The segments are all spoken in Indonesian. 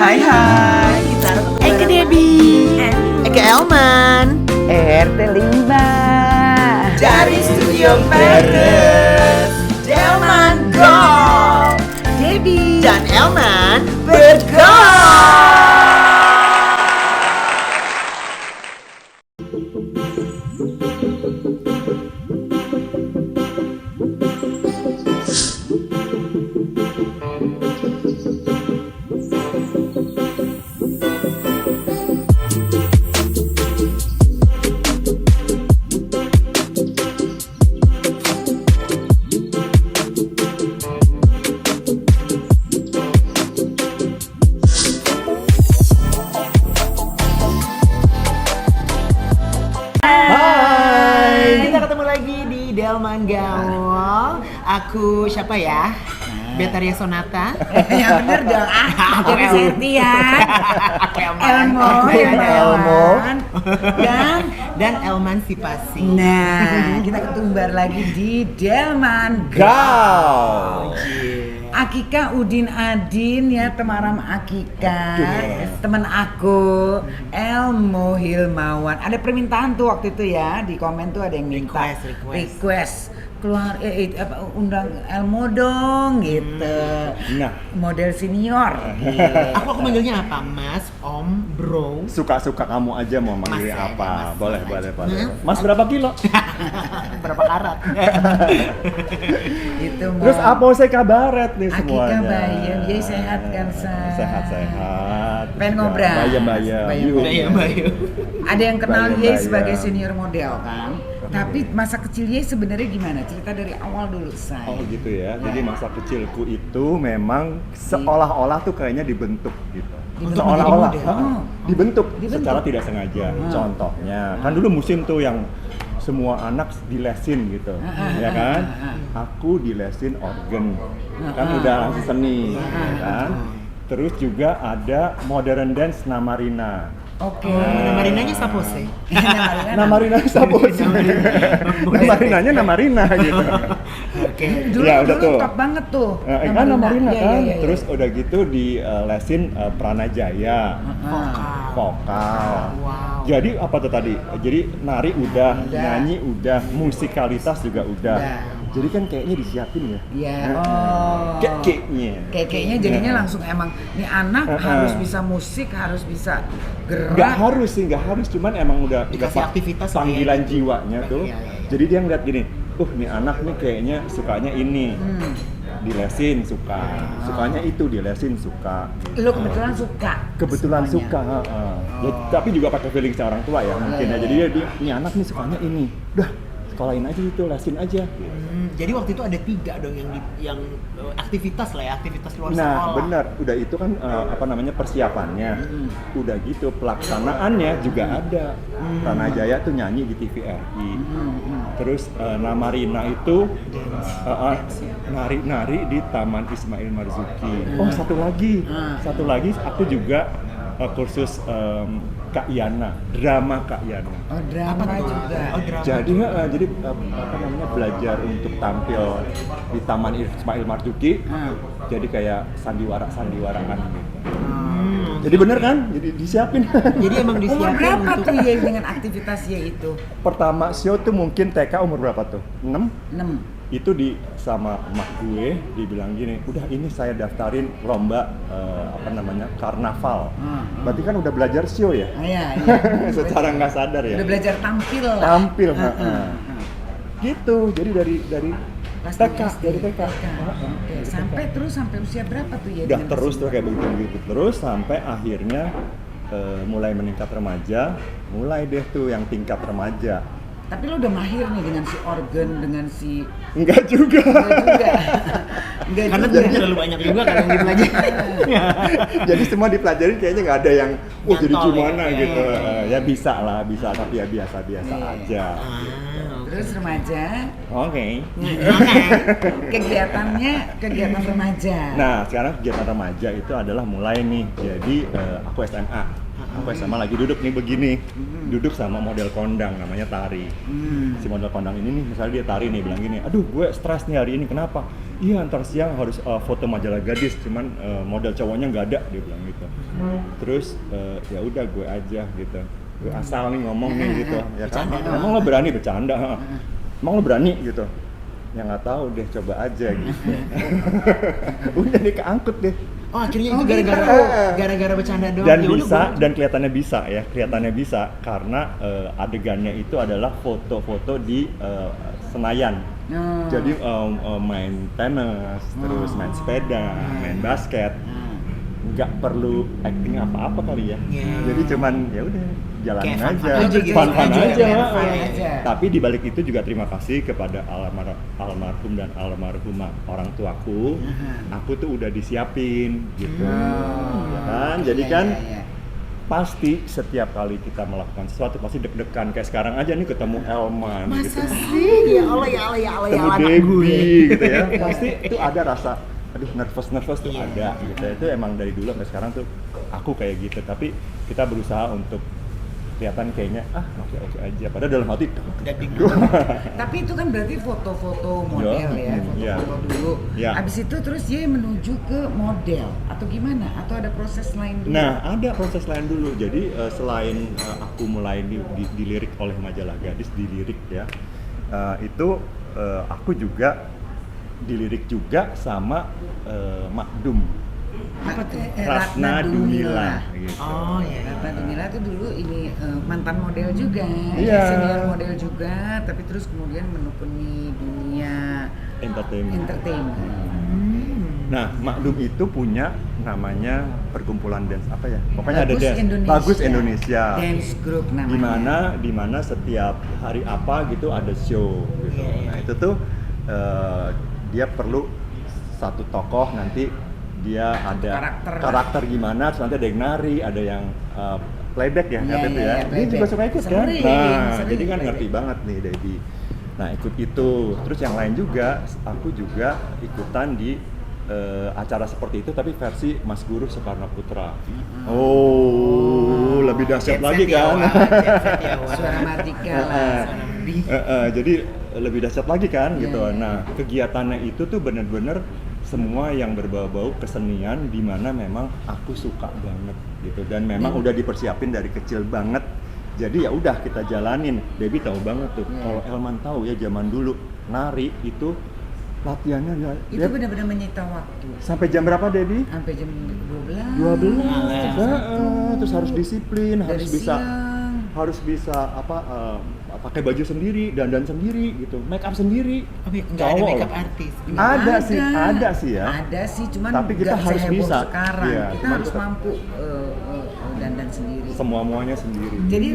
Hai. Eke Debbie. Eke Elman. RT 5 Dari Studio Paris. Delman Golf. Debbie Dan Elman bergolf. Kita ketemu lagi di Delman Gaul. Aku siapa ya? Betaria Sonata. yang bener dong. Jadi Setia. Aku Elmo. Dan Elman Sipasi. Nah, kita ketumbar lagi di Delman Gaul. Akika Udin Adin ya, temaram Akika, teman aku Elmo Hilmawan. Ada permintaan tuh waktu itu ya, di komen tuh ada yang minta request keluar undang Elmo dong gitu. Nah, Model senior. Aku manggilnya apa? Mas, Om, Bro. suka-suka kamu aja mau manggil Mas ya, apa? Mas. Boleh. Hah? Mas berapa kilo? Berapa karat? Itu Terus apa saya kabaret nih Akika semuanya? Bayem, jadi sehat kan, Say? Sehat. Pengen ngobrol. Bayem. Bayu. Ada yang kenal Bayem, Ye bayem. sebagai senior model kan. Tapi masa kecil Ye sebenarnya gimana? Cerita dari awal dulu, Say. Oh gitu ya. Jadi masa kecilku itu memang seolah-olah tuh kayaknya dibentuk gitu. Dibentuk Seolah-olah menjadi model? dibentuk Dibentuk. secara tidak sengaja. Contohnya, kan dulu musim tuh yang semua anak dilesin gitu, ya kan? Aku dilesin organ, kan udah langsung seni, ya kan? Terus juga ada modern dance Namarina. Oke. Marinanya Sapose. Namarina Sapose. Namarinanya Namarina gitu. Oke. Dulu, Ya, udah dulu tuh. top banget tuh. Kan Namarina Iya, kan. iya, iya. Terus udah gitu di lesin Pranajaya, vokal. Wow. Jadi apa tuh tadi? Jadi nari udah, nyanyi udah, musikalitas juga udah. Jadi kan kayaknya disiapin ya. Iya. Oh. Kayaknya jadinya langsung emang nih anak harus bisa musik, harus bisa gerak. Nggak harus, cuman emang udah Dikasih aktivitas lah ya. panggilan jiwanya tuh. Iya. Jadi dia ngeliat gini, nih anak nih kayaknya sukanya ini. Dilesin suka, sukanya itu dilesin suka. Lu kebetulan suka. Kebetulan semuanya. suka, Ya, tapi juga pakai feeling si orang tua ya mungkin ya. Jadi dia nih anak nih sukanya ini, udah sekolahin aja itu, lesin aja. Jadi waktu itu ada 3 dong yang aktivitas lah ya, aktivitas luar Nah sekolah. benar, udah itu kan persiapannya, udah gitu pelaksanaannya juga ada. Pranajaya tuh nyanyi di TVRI, terus Namarina itu nari-nari di Taman Ismail Marzuki. Oh satu lagi aku juga kursus Kak Yana, drama Kak Yana. Oh, drama juga. Oh, drama. Jadi belajar untuk tampil di Taman Ismail Marzuki. Jadi kayak sandiwaraan gitu. Jadi bener kan? Jadi disiapin. Jadi emang Umur disiapin berapa untuk tuh Ye dengan aktivitas Ye itu? Pertama show tuh mungkin TK umur berapa tuh? 6? 6. Itu sama emak gue dibilang gini, udah ini saya daftarin lomba karnaval. Berarti kan udah belajar show ya? Iya. Secara nggak sadar ya. Udah belajar tampil lah. Tampil, gitu. Jadi dari Kelas TK, 2 SD. dari TK. Oke. Sampai usia berapa tuh ya? Udah terus tuh kayak begitu terus sampai akhirnya mulai meningkat remaja, mulai deh tuh yang tingkat remaja. Tapi lo udah mahir nih dengan si organ, dengan si Enggak juga. Enggak karena juga. terlalu banyak juga kan yang dipelajari. Jadi semua dipelajarin kayaknya nggak ada yang jadi Nyantol gimana ya. gitu. Ya bisa tapi ya biasa-biasa aja. Terus remaja, Oke. kegiatan remaja. Nah, sekarang kegiatan remaja itu adalah mulai nih. Jadi aku SMA. Aku SMA lagi duduk nih begini. Duduk sama model kondang namanya Tari. Si model kondang ini nih, misalnya dia Tari nih bilang gini, "Aduh, gue stres nih hari ini. Kenapa?" iya ntar siang harus foto majalah gadis, cuman model cowoknya nggak ada, dia bilang gitu. Terus ya udah gue aja gitu, gue asal nih ngomong nih gitu, ya kan? Emang lo berani bercanda? Emang lo berani gitu? Ya nggak tahu deh, coba aja gitu. Udah nih keangkut deh. Oh akhirnya itu gitu. gara-gara bercanda doang. Dan Ya udah, bisa, gua- dan kelihatannya bisa karena adegannya itu adalah foto-foto di Senayan. Jadi main tenis, terus main sepeda, main basket, nggak perlu acting apa-apa kali ya. Yeah. Jadi cuman ya udah jalanin Kayak aja, fun-fun aja gitu. fun Aja, aja. main Heeh. fun aja. Tapi di balik itu juga terima kasih kepada almarhum dan almarhumah orang tuaku. Aku tuh udah disiapin gitu, ya kan? Jadi Iya, kan iya, iya. pasti setiap kali kita melakukan sesuatu pasti deg-degan. Kayak sekarang aja nih ketemu Elman gitu. Masa sih? Ya Allah ya Allah ya Allah ya Ketemu Allah anak gue. Debbie gitu ya. Pasti itu ada rasa aduh nervous tuh Iya. ada gitu. Itu emang dari dulu sampai sekarang tuh aku kayak gitu. Tapi kita berusaha untuk kelihatan kayaknya oke aja. Padahal dalam hati Tapi itu kan berarti foto-foto model ya, Iya. foto-foto dulu. Iya. Abis itu terus dia menuju ke model atau gimana? Atau ada proses lain dulu? Nah, ada proses lain dulu. Jadi selain aku mulai dilirik oleh majalah gadis, dilirik ya, itu aku juga dilirik juga sama Makdum, Apa tuh? Ratna Dumila gitu. Oh iya. Ratna Dumila tuh dulu ini mantan model juga, Iya. senior model juga, tapi terus kemudian menekuni dunia entertainment. Nah, Makdum itu punya namanya perkumpulan dance apa ya? Pokoknya Bagus ada dance. Indonesia. Bagus Indonesia. Dance group namanya. Di mana setiap hari apa gitu ada show gitu. Iya. Nah, itu tuh dia perlu satu tokoh, nanti dia ada karakter gimana, terus nanti ada yang nari, ada yang playback ya, Iya, waktu itu iya, ya. iya, Dia playback. juga suka ikut kan? Sering, Nah, sering jadi kan playback. ngerti banget nih Debbie. Nah, ikut itu. Terus yang lain juga, aku juga ikutan di acara seperti itu tapi versi Mas Guru Soekarno Putra. Oh, lebih dahsyat Jet lagi set ya, kan? Wak. Jet set ya, Wak. Suara Mardika lah. Jadi lebih dahsyat lagi kan Iya, gitu. iya. Nah, kegiatannya itu tuh bener-bener semua yang berbau-bau kesenian, di mana memang aku suka banget gitu, dan memang udah dipersiapin dari kecil banget. Jadi ya udah kita jalanin. Debbie tahu banget tuh. Kalau Elman tahu ya, zaman dulu nari itu latihannya ya, Itu benar-benar menyita waktu. sampai jam berapa Debbie? Sampai jam 12. 12. jam Terus harus disiplin, Dari harus bisa pakai baju sendiri, dandan sendiri gitu, make up sendiri. Nggak ada Cowok makeup loh. artis. Ada sih ya. Ada sih, cuman Tapi kita nggak harus seheboh bisa. sekarang. Iya, Kita cuman harus tetap- mampu dandan sendiri. Semuanya sendiri. Jadi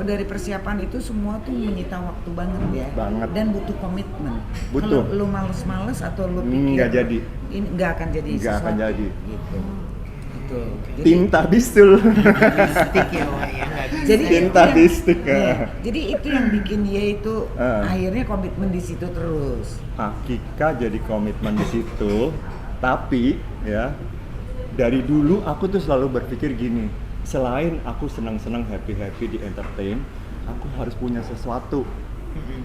dari persiapan itu semua tuh menyita waktu banget ya. Banget. Dan butuh komitmen. Butuh. Kalau lu males-males atau lu pikir Nggak jadi. Ini nggak akan jadi Nggak akan sesuatu. jadi. Gitu. Gitu. Tinta bisul. Stick ya, Wak, ya nggak bisa. Jadi Tinta itu di yang- stick, ya. iya. Jadi itu yang bikin dia itu Ah. akhirnya komitmen di situ terus. Hakika jadi komitmen di situ. Tapi ya, dari dulu aku tuh selalu berpikir gini, selain aku senang-senang happy di entertain, aku harus punya sesuatu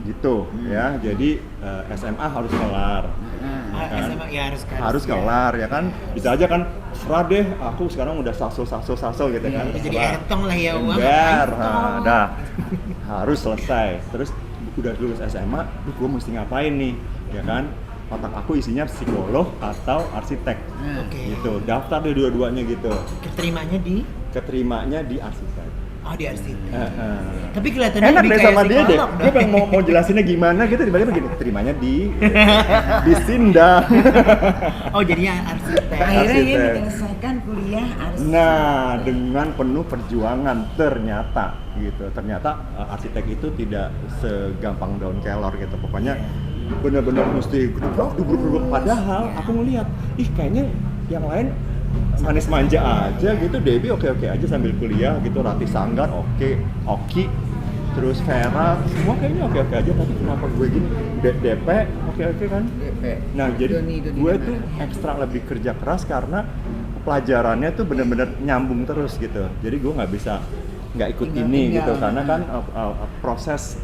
gitu ya. Jadi SMA harus kelar. kan? SMA ya Harus kelar ya kan, bisa aja kan serah deh, aku sekarang udah saso gitu kan. Udah jadi Serah. entong lah ya, Wak. Ember, Entong. dah harus selesai. Terus udah lulus SMA, gue mesti ngapain nih, ya kan? Otak aku isinya psikolog atau arsitek, Oke. gitu. Daftar deh dua-duanya gitu. Keterimanya di arsitek. di arsitek. Heeh. Tapi kelihatannya Enak lebih deh kayak sama dia deh. psikolog Dia pengen mau jelasinnya gimana gitu, tiba-tiba begini, terimanya di Sindang. Oh, jadinya arsitek. Akhirnya dia Arsitek. menyelesaikan kuliah arsitek. Nah, dengan penuh perjuangan ternyata gitu. Ternyata arsitek itu tidak segampang daun kelor gitu. Pokoknya benar-benar mesti grup. Padahal aku ngelihat, ih kayaknya yang lain manis manja aja gitu. Debbie oke aja sambil kuliah gitu. Ratih Sanggar Oki, terus Vera, semua kayaknya oke aja. Tapi kenapa gue gini? DP oke kan? DP. Nah, jadi Doni gue Damara. tuh ekstra lebih kerja keras karena pelajarannya tuh bener-bener nyambung terus gitu. Jadi gue nggak ikut Tinggal- ini tinggal. gitu, karena kan proses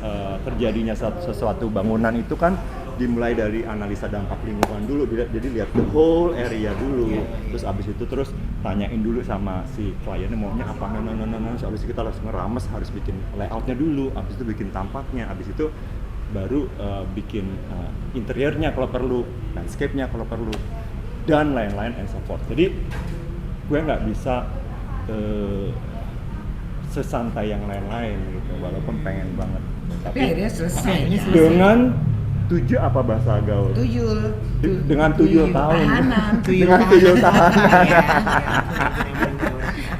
terjadinya sesuatu bangunan itu kan dimulai dari analisa dampak lingkungan dulu, jadi lihat the whole area dulu, terus abis itu terus tanyain dulu sama si kliennya maunya apa, terus abis itu kita harus ngerames, harus bikin layoutnya dulu, abis itu bikin tampaknya, abis itu baru bikin interiornya kalau perlu, landscape-nya kalau perlu, dan lain-lain and so forth. Jadi gue nggak bisa sesantai yang lain-lain gitu, walaupun pengen banget. Tapi akhirnya selesai. Dengan 7 apa bahasa gaul? Tuyul. Dengan tuyul tahun. Tahanan. Dengan tuyul tahanan.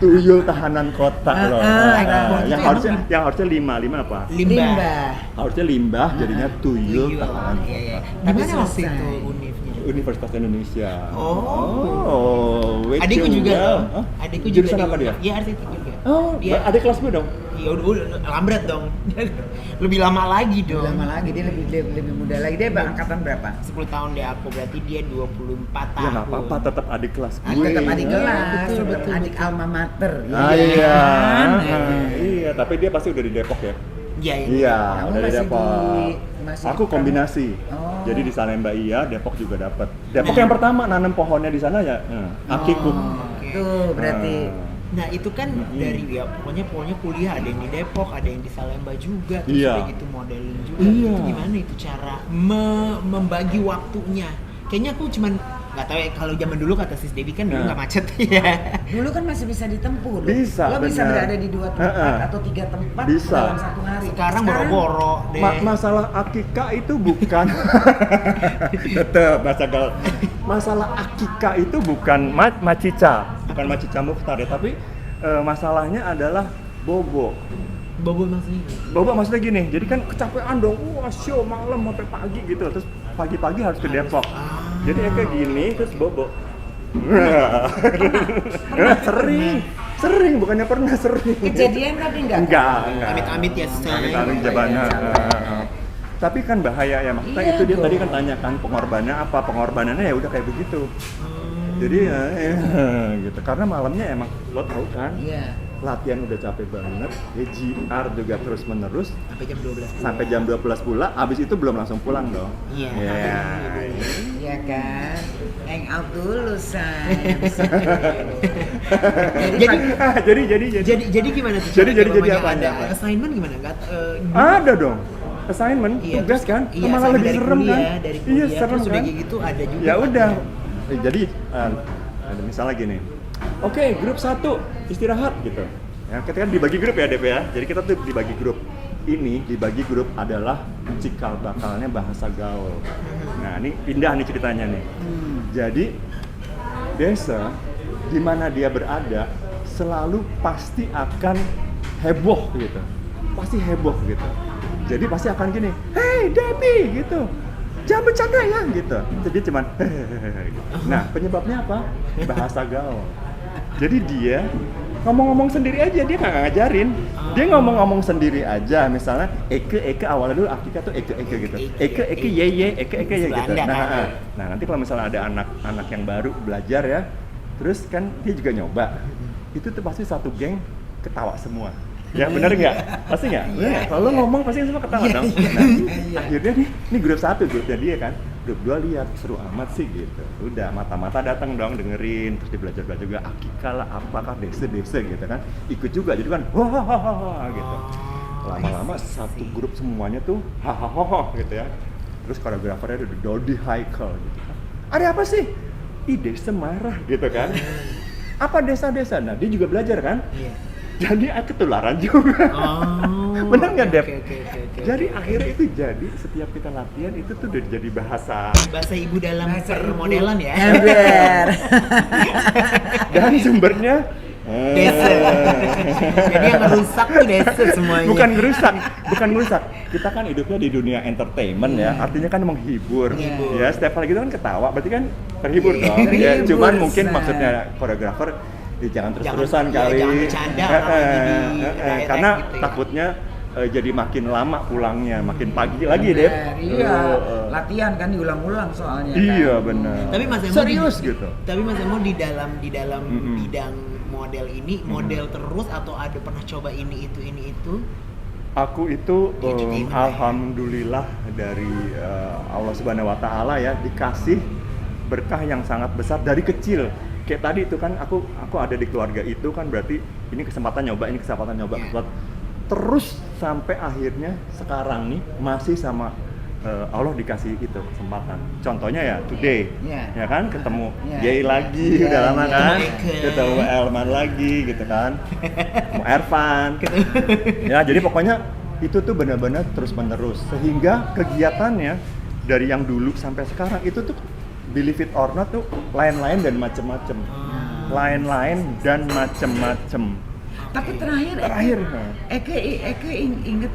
Tuyul tahanan kota loh. Yang harusnya 5 apa? Limbah. Harusnya limbah jadinya tuyul tahanan kota. Tapi Gimana waktu selesai? itu univnya. Universitas Indonesia. Adikku juga dong. Hah? Adikku juga Jurusan di apa dia? Unif. Iya, arsitek juga. Oh, Dia adik kelas gue dong. ya udah lambat dong. Lebih lama lagi dong. Lama lagi dia lebih muda lagi. Dia angkatan berapa? 10 tahun deh aku, berarti dia 24 tahun. Ya nggak apa-apa, tetap adik kelas gue. Tetap adik Iya, kelas, betul, tetap betul, adik betul. alma mater. Iya. kan? Iya, tapi dia pasti udah di Depok ya. Iya, Iya, Kamu dari masih Depok. masih Aku kombinasi. Oh. Jadi di Salemba iya, Depok juga dapat. Depok yang pertama nanam pohonnya di sana ya, Akiku. Tuh berarti Nah itu kan dari ya pokoknya kuliah, ada yang di Depok, ada yang di Salemba juga, terus Iya. udah gitu modeling juga. Iya. Itu gimana itu cara membagi waktunya? Kayaknya aku cuman nggak tahu ya, kalau zaman dulu kata Sis Dewi kan dulu Nah. nggak macet ya. dulu kan masih bisa ditempuh loh. Bisa, Lo bisa benar. berada di 2 tempat atau 3 tempat Bisa. dalam satu hari. Sekarang boro-boro deh. Masalah akikah itu bukan tetep bahasa gaul. Masalah akikah itu bukan macica, bukan macica Mukhtar ya, tapi masalahnya adalah bobo. Bobo maksudnya. Bobo maksudnya gini, jadi kan kecapean dong, wah show malam sampai pagi gitu, terus pagi-pagi harus ke Depok. Jadi kayak gini, terus bobo. Sering, bukannya pernah sering. Kejadian tapi enggak? Enggak. Amit-amit ya, say. Amit-amit jabana. Tapi kan bahaya ya, maksudnya Iya itu dia dong. tadi kan tanya kan pengorbanannya apa, pengorbanannya ya udah kayak begitu. Jadi ya, gitu, karena malamnya emang lo tau kan, Iya. latihan udah capek banget, GR juga terus menerus Sampai jam 12. sampai jam 12 pula, abis itu belum langsung pulang dong. Iya. Iya. Iya kan? Hang out dulu, say. jadi gimana tuh? Jadi Mamanya apa? ada assignment gimana? Nggak, ada dong assignment, iya, tugas kan, iya, malah assignment lebih dari serem kuliah, kan, dari iya kuliah, serem terus udah kan, kayak gitu ada juga ya udah, katanya. jadi ada misalnya gini, oke, grup 1 istirahat gitu, ya kita kan dibagi grup ya Dep ya, jadi kita tuh dibagi grup, ini dibagi grup adalah cikal bakalnya bahasa gaul, nah ini pindah nih ceritanya nih, jadi desa di mana dia berada selalu pasti akan heboh gitu, pasti heboh gitu. Jadi pasti akan gini, hey Debbie gitu, jangan bercanda ya gitu. Jadi dia cuman gitu. Nah penyebabnya apa? Bahasa gaul. Jadi dia ngomong-ngomong sendiri aja, dia nggak ngajarin. Dia ngomong-ngomong sendiri aja, misalnya Eke awalnya dulu Akika tuh Eke gitu. Eke ye Eke ye gitu. Nah nanti kalau misalnya ada anak-anak yang baru belajar ya, terus kan dia juga nyoba. Itu tuh pasti satu geng ketawa semua. Ya benar nggak? Pasti nggak? Iya, Kalau lo ngomong pasti semua ketawa Iya, dong. iya, Nah, iya. akhirnya nih grup 1 grupnya dia kan, grup 2 lihat seru amat sih gitu. Udah mata-mata datang dong dengerin, terus dia belajar juga Akika lah, apakah desa gitu kan, ikut juga jadi kan wah gitu. Lama-lama satu grup semuanya tuh hahaha gitu ya. Terus koreografernya udah Dodi Haikal gitu kan. Ada apa sih? Ih desa marah gitu kan. Apa desa-desa? Nah dia juga belajar kan. Iya. Jadi ketularan juga. Oh. Bener nggak Dep? Oke. Jadi akhirnya itu jadi setiap kita latihan itu tuh udah jadi bahasa Bahasa ibu dalam Bahasa ibu. permodelan ya. Ember. dan sumbernya Desa. Jadi yang ngerusak tuh desa semuanya. bukan ngerusak. Kita kan hidupnya di dunia entertainment ya, artinya kan menghibur. Iya. Ya, setiap kali kita kan ketawa, berarti kan terhibur Iya, dong. Ya, terhibur, cuman mungkin San. maksudnya koreografer jangan terus-terusan Jangan- kali. iya, jangan bercanda orang lagi di direct Karena gitu ya. takutnya jadi makin lama pulangnya, makin pagi lagi deh. Iya, latihan kan diulang-ulang soalnya. Iya kan? benar. Tapi Mas Emo serius gitu. Tapi Mas Emo di dalam Mm-mm. bidang model ini model terus atau ada pernah coba ini itu? Aku itu alhamdulillah dari Allah Subhanahu wa taala ya dikasih berkah yang sangat besar dari kecil. Kayak tadi itu kan aku ada di keluarga itu kan berarti ini kesempatan nyoba, terus sampai akhirnya sekarang nih masih sama Allah dikasih itu kesempatan. Contohnya ya today, ya kan ketemu Yai lagi, udah lama kan, ketemu Elman lagi gitu kan, mau Ervan, ya jadi pokoknya itu tuh benar-benar terus menerus sehingga kegiatannya dari yang dulu sampai sekarang itu tuh believe it or not tuh lain-lain dan macem-macem, Tapi terakhir Eke inget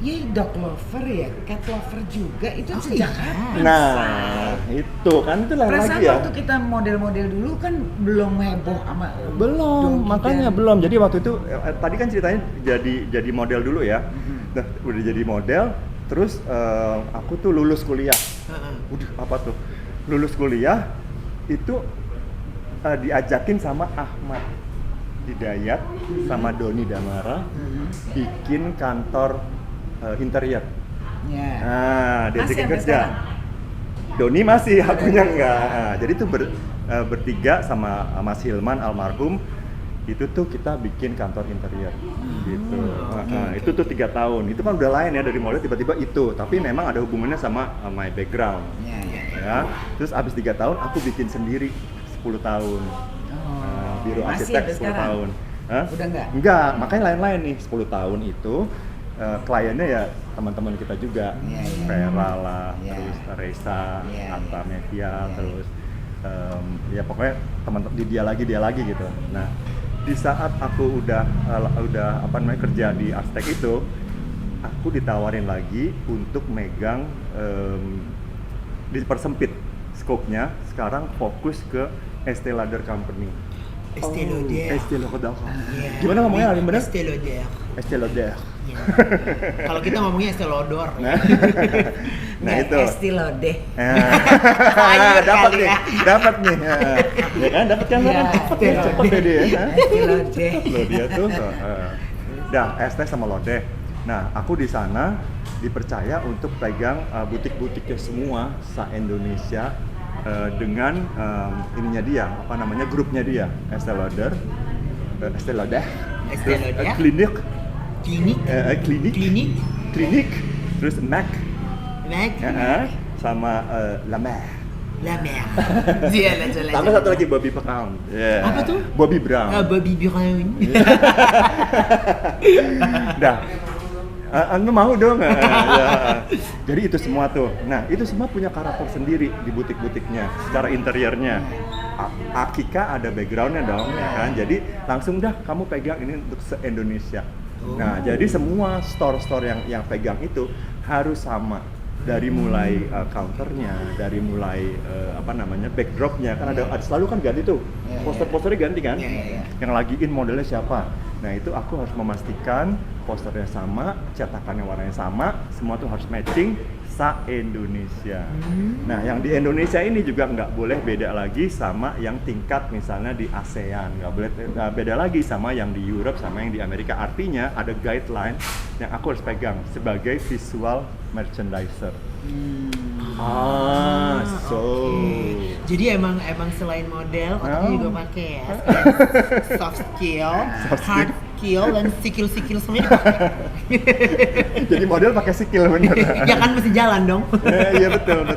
ye dog lover ya, cat lover juga itu sejak kapan? Nah, itu kan itu lain Perasaan lagi ya. waktu kita model-model dulu kan belum heboh sama Belum, doggy makanya dan- belum. Jadi waktu itu tadi kan ceritanya jadi model dulu ya. Nah, udah jadi model, terus aku tuh lulus kuliah. Udah apa tuh? Lulus kuliah itu diajakin sama Ahmad Hidayat sama Doni Damara bikin kantor interior. Ya. Nah, dia Masih bikin sampai kerja. sekarang? Doni masih, akunya enggak. Nah, jadi tuh bertiga sama Mas Hilman almarhum itu tuh kita bikin kantor interior gitu. Itu tuh 3 tahun. Itu kan udah lain ya dari model tiba-tiba itu. Tapi memang ada hubungannya sama my background. Ya. Terus abis 3 tahun aku bikin sendiri 10 tahun. Biro Masih arsitek ada 10 sekarang? tahun. Hah? Udah enggak? Enggak, makanya lain-lain nih 10 tahun itu kliennya ya teman-teman kita juga, Vera lah, terus Reza, Anta Mevial, terus ya pokoknya teman-teman dia lagi gitu. Nah di saat aku udah kerja di arsitek itu, aku ditawarin lagi untuk megang dipersempit scope-nya, sekarang fokus ke Estée Lauder Company. Estée Lauder. Estée Lauder. Gimana ngomongnya paling benar? Estée Lauder. Estée Lauder. Kalau kita ngomongnya Estée Lauder. Nah itu. Estée Lauder. Dapat nih, ya kan, dapat kan? Cepet deh dia. Estée Lauder. Loh dia tuh, dah Estée sama Lauder. Nah aku di sana dipercaya untuk pegang butik-butiknya semua se-Indonesia dengan ininya dia, apa namanya, grupnya dia, Estée Lauder, klinik, terus Mac, sama La Mer. Sama satu lagi Bobbi Brown. Apa tuh? Bobbi Brown. Bobbi Brown. Dah. Anu mau dong. Jadi itu semua tuh. Nah, itu semua punya karakter sendiri di butik-butiknya, secara interiornya. Akika ada backgroundnya dong, ya kan? Jadi langsung dah kamu pegang ini untuk se-Indonesia. Nah, jadi semua store-store yang pegang itu harus sama. Dari mulai counternya, dari mulai backdropnya, kan ada selalu kan ganti tuh, poster-posternya ganti kan, yang lagi in modelnya siapa. Nah itu aku harus memastikan posternya sama, cetakannya warnanya sama, semua tuh harus matching se-Indonesia. Nah yang di Indonesia ini juga nggak boleh beda lagi sama yang tingkat misalnya di ASEAN, nggak boleh beda lagi sama yang di Europe sama yang di Amerika. Artinya ada guideline yang aku harus pegang sebagai visual merchandiser. Jadi emang selain model, aku juga pakai ya soft skill, hard skill, dan skill semua dipakai. Jadi model pakai skill bener. Ya kan mesti jalan dong. Iya betul.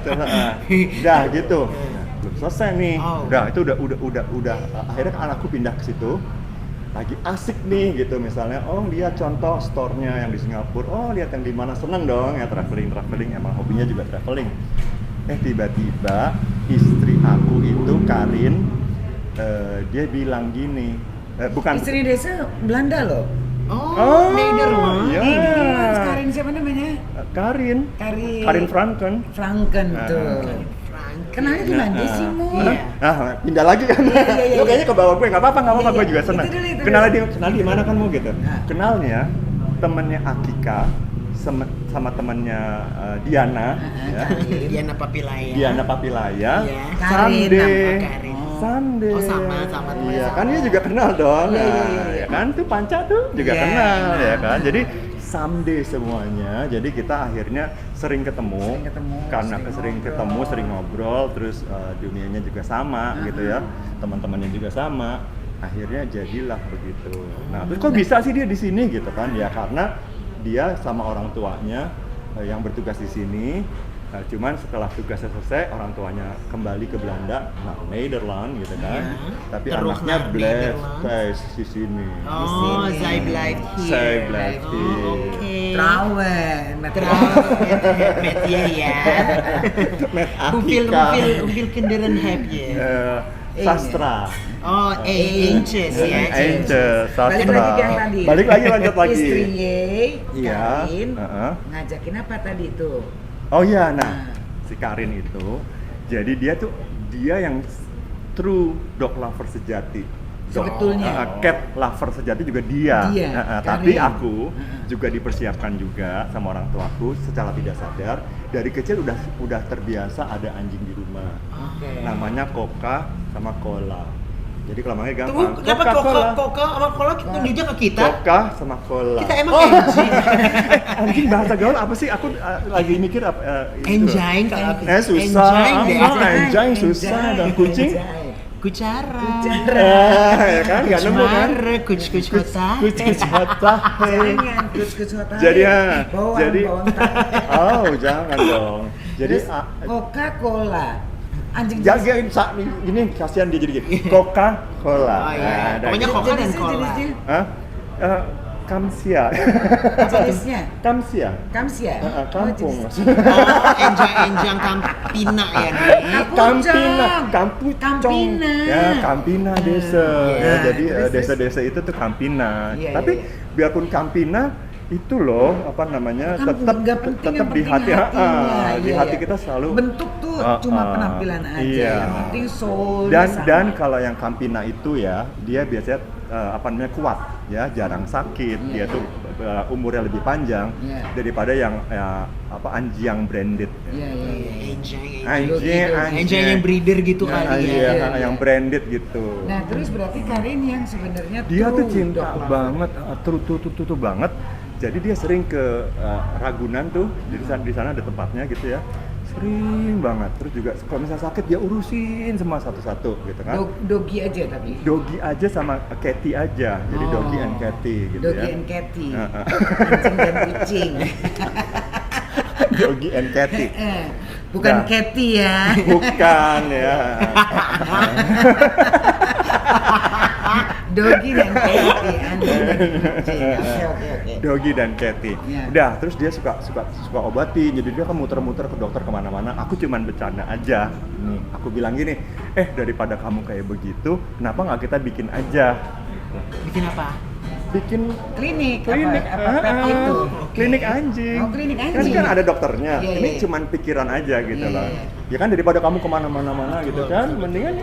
Dah gitu. Nah, belum selesai nih. Udah itu udah akhirnya anakku pindah ke situ. Lagi asik nih gitu, misalnya lihat contoh store-nya yang di Singapura, lihat yang di mana, seneng dong ya, traveling, emang hobinya juga traveling. Tiba-tiba istri aku itu Karin, dia bilang gini, bukan Istri desa Belanda loh. Nederland. Iya. Karin siapa namanya? Karin Franken. Franken tuh. Kenalnya di mana sih, Mo? Nah, pindah lagi kan. Iya. Lu kayaknya ke bawah gue, nggak apa-apa, gue juga seneng. Itu Kenal di mana kan Mo gitu. Kenalnya temennya Akika sama temennya Diana, ya. Diana Papilaya. Sande. Oh sama teman. Iya, kan dia juga kenal dong. Ya kan tuh Panca tuh juga kenal ya kan. Jadi someday semuanya. Jadi kita akhirnya sering ketemu, karena sering ketemu, sering ngobrol, terus dunianya juga sama gitu ya, teman-temannya juga sama. Akhirnya jadilah begitu. Nah, terus kok bisa sih dia di sini gitu kan? Ya karena dia sama orang tuanya yang bertugas di sini. Cuman setelah tugasnya selesai, orang tuanya kembali ke Belanda, nah Nederland gitu kan. Tapi anaknya blijft di sini. Oh, zij blijft hier. Zij blijft hier. Oké. Trouwen met Met je, ja. Met Hoeveel Akika. kinderen heb je? Sastra. Oh, eentjes ya. Eentje, Balik sastra. lagi ke yang tadi. Balik lagi, lanjut lagi. Istri Ye, Iya. Karin, Heeh. ngajakin apa tadi tuh? Oh iya, nah si Karin itu, jadi dia yang true dog lover sejati. Sebetulnya. Cat lover sejati juga dia. Dia, Tapi Karin. aku juga dipersiapkan juga sama orang tuaku secara tidak sadar. Dari kecil udah terbiasa ada anjing di rumah. Oke. Namanya Koka sama Kola. Jadi kalau manggil Tunggu, gampang. kenapa Koka sama Kola tunjuknya ke kita? Koka sama Kola. Kita emang anjing. Anjing bahasa gaul apa sih? Aku lagi mikir apa? Enjang kayak Susah. Enjang deh. Anjing susah dan kucing. Kucara. Ya kan? Gak nemu kan? Kuch kota. Kucing mata. Jangan kus-kus hotel. Jadi bawang tahe. oh jangan dong. Jadi Coca-Cola. Anjing jangan gini kasihan dia jadi gini. Coca-Cola. Oh iya. Nah, Pokoknya gitu. Coca dan jenisnya, Cola. jenisnya. Hah? Kamsia. Jenisnya. Kamsia. Kamsia. Kampung. Oh, enjang Kampina ya nih. Kampina. Ya, Kampina desa. Iya. Jadi desa-desa itu tuh Kampina. Iya, Tapi iya. biarpun Kampina itu loh apa namanya Kan nggak penting, yang tetap di penting hati hatinya. di Iya, hati iya. kita selalu bentuk tuh cuma penampilan aja, iya. yang penting soul dan kalau yang Campina itu ya dia biasanya apa namanya kuat ya, jarang sakit. Dia tuh umurnya lebih panjang daripada yang apa anjing branded. Anjing yang breeder gitu kali ya. Yang branded gitu. Nah terus berarti Karin yang sebenarnya Dia tuh true cinta dog lover. banget, tuh banget. Jadi dia sering ke Ragunan tuh, jadi di sana ada tempatnya gitu ya. Sering banget. Terus juga kalau misalnya sakit dia urusin semua satu-satu gitu kan. Doggy aja tapi. Doggy aja sama Cathy aja. Jadi Doggy and Cathy gitu Doggy ya. and Cathy. Anjing dan kucing. Doggy and Cathy. Bukan Nah. Cathy ya. Bukan ya. Doggy dan Cathy, anjing dan kucing. Oke. Doggy dan Cathy. Ya. Udah, terus dia suka obatin. Jadi dia kan muter-muter ke dokter kemana-mana. Aku cuman bercanda aja. Nih, aku bilang gini, daripada kamu kayak begitu, kenapa nggak kita bikin aja? Bikin apa? Bikin Klinik apa pet itu. klinik anjing. Oh, klinik anjing. Kan ada dokternya. Iya, Ini iya. cuman pikiran aja gitu Iya, loh. iya. Ya kan daripada kamu kemana-mana gitu kan, mendingan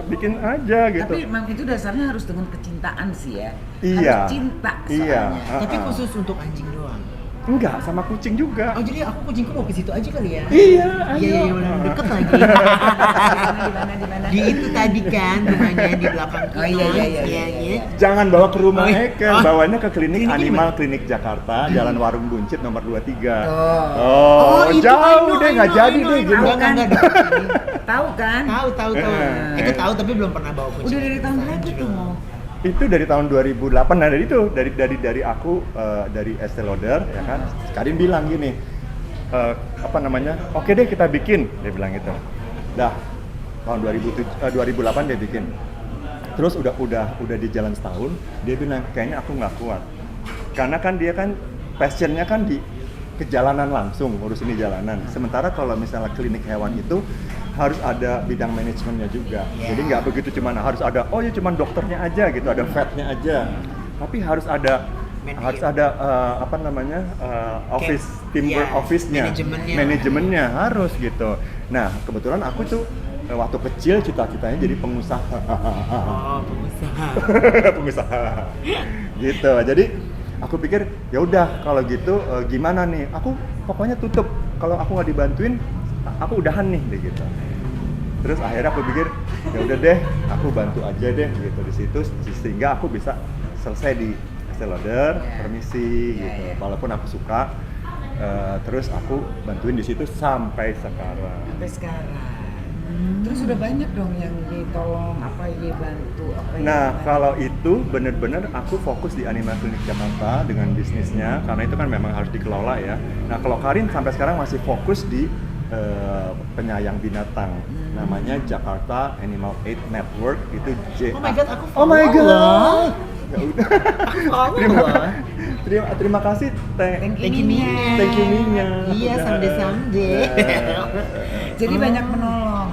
bikin aja gitu. Tapi memang itu dasarnya harus dengan kecintaan sih ya. Iya. Harus cinta Iya. soalnya. Tapi khusus untuk anjing doang. Enggak, sama kucing juga. Oh jadi aku kucingku mau ke situ aja kali ya? Iya, ayo. Iya, deket lagi. Di mana? Di itu tadi kan rumahnya di belakang kita. Oh, iya. Jangan bawa ke rumah Oh, iya. Eke, bawanya ke klinik Klinik animal gimana? klinik Jakarta, Jalan Warung Buncit nomor 23. Oh. itu Jauh deh, nggak jadi deh gitu. gitu. Enggak. Tahu kan? Tahu. Itu tahu tapi belum pernah bawa kucing. Udah dari tahun berapa tuh mau? Itu dari tahun 2008. Nah, dari aku dari Estée Lauder ya kan. Karin bilang gini, apa namanya? Oke deh kita bikin, dia bilang gitu. Dah tahun 2008 dia bikin. Terus udah di jalan setahun, dia bilang kayaknya aku nggak kuat. Karena kan dia kan passionnya kan di kejalanan langsung, ngurusin di jalanan. Sementara kalau misalnya klinik hewan itu harus ada bidang manajemennya juga. Jadi nggak begitu cuman harus ada cuman dokternya aja gitu, ada vetnya aja. Tapi harus ada apa namanya office teamwork office-nya, manajemennya harus gitu. Nah kebetulan aku tuh waktu kecil cita-citanya jadi pengusaha. Oh, pengusaha. Pengusaha. Gitu. Jadi aku pikir ya udah kalau gitu gimana nih? Aku pokoknya tutup. Kalau aku nggak dibantuin, aku udahan nih deh gitu. Terus akhirnya aku pikir ya udah deh, aku bantu aja deh gitu di situ sehingga aku bisa selesai di Estee Lauder, Iya. permisi Iya, gitu. iya. Walaupun aku suka, terus aku bantuin di situ sampai sekarang. Sampai sekarang. Terus udah banyak dong yang Ye tolong, apa Ye bantu, apa Ye Nah, gimana? kalau itu bener-bener aku fokus di Animal Clinic Jakarta dengan bisnisnya, karena itu kan memang harus dikelola ya. Nah, kalau Karin sampai sekarang masih fokus di penyayang binatang, namanya Jakarta Animal Aid Network, itu Oh my god, aku Oh my follow loh. god. Ya udah. Follow loh. Terima kasih Thank Thank you Minya. Thank you Minya. Iya, Udah. someday. Jadi banyak menolong.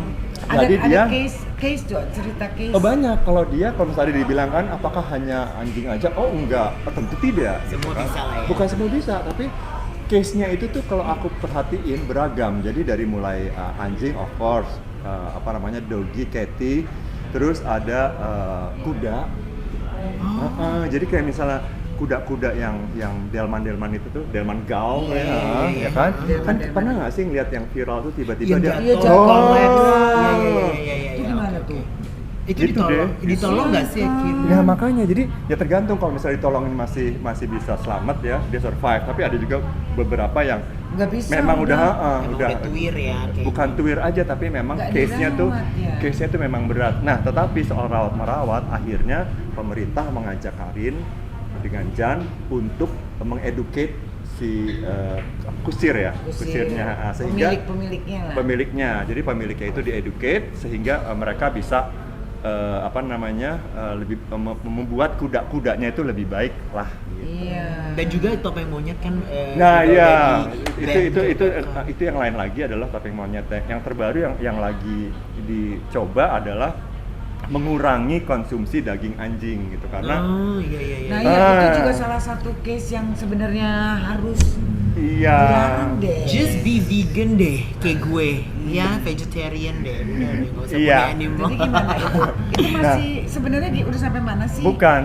Jadi Ada dia- case Jo, cerita case. Oh banyak, kalau dia kalau misalnya dibilang kan apakah hanya anjing aja? Oh enggak, tentu tidak. Semua bisa lah ya. Bukan semua bisa, tapi case-nya itu tuh kalau aku perhatiin beragam. Jadi dari mulai anjing of course, doggy, catty, terus ada kuda. Jadi kayak misalnya kuda-kuda yang delman itu tuh, delman gaul Iya, iya, iya, ya kan? Delman, Kan delman. pernah nggak sih ngeliat yang viral tuh tiba-tiba Yang dia jatuh. Iya, jatuh. Kolaps. Oh. Iya. Itu gimana oke, tuh? oke. Itu Gitu ditolong, deh. ditolong nggak sih akhirnya? Ya makanya, jadi ya tergantung kalau misalnya ditolongin masih bisa selamat ya, dia survive. Tapi ada juga beberapa yang Nggak bisa. memang udah Emang udah tuir ya, kayak bukan tuir aja, tapi memang Nggak case-nya tuh dirawat ya. case-nya tuh memang berat. Nah, tetapi soal rawat merawat, akhirnya pemerintah mengajak Karin dengan Jan untuk mengeducate si kusir ya, kusirnya, sehingga pemiliknya lah. pemiliknya. Jadi pemiliknya itu dieducate sehingga mereka bisa lebih membuat kuda-kudanya itu lebih baik lah. Gitu. Iya. Dan juga topeng monyet kan. Nah juga iya, dari itu yang lain lagi adalah topeng monyet. Yang terbaru yang lagi dicoba adalah mengurangi konsumsi daging anjing gitu karena Oh iya. Nah, iya itu juga salah satu case yang sebenarnya harus iya. dilarang deh. Just be vegan deh, kayak gue, ya vegetarian deh, bener deh, gak usah Iya. punya animal. Jadi gimana itu? Itu masih sebenarnya udah sampai mana sih? Bukan